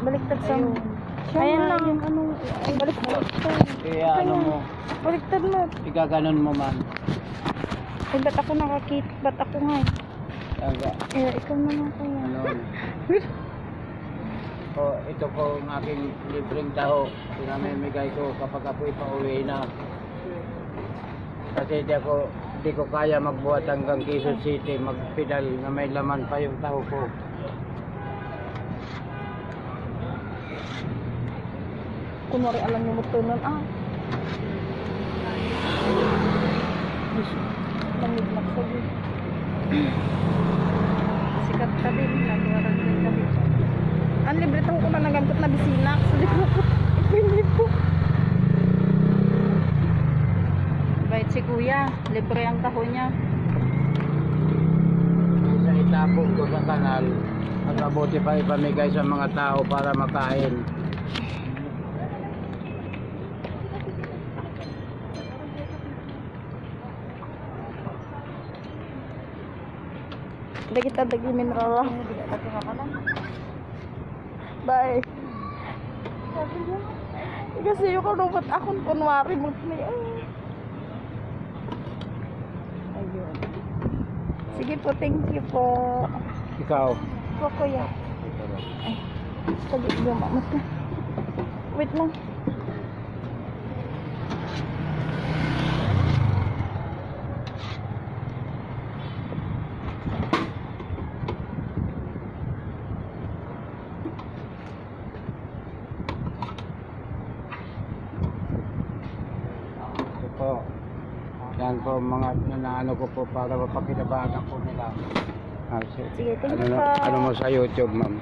Baliktad sa mo. Ayan lang. Yung ano, baliktad. Kaya ano mo, Baliktad mo. igaganon mo man. Ay, ba't ako nakakita? Ba't ako nga eh? Taga, Ikaw naman kaya. ano. O, ito po ang aking libreng taho. Pinamimigay ko kapag ako'y pauwi na. Kasi di ko kaya magbuhat hanggang Quezon City, magpedal na may laman pa yung taho ko. Kunwari alam niyo mo tunon. Lamig na ko. Sikat ka din. Nagwarang din ka din. Ang libre taho ko na nagamit na bisina. So di ko ipinili po. Bait si kuya. Libre ang taho niya. Sa itapong ko sa kanal, at mabuti pa ipamigay sa mga tao para makain. Hindi kita dagi mineral. Bye. Kasi yung kanubot akong kunwari mo. Ayun. Sige po, thank you po. Ikaw? Po, kuya. Ay, sabi ko mamat na. Wait lang. Po. Yan po mga nanaano ko po para mapakinabangan po nila. Sige, thank you po. Ano mo sa YouTube, ma'am?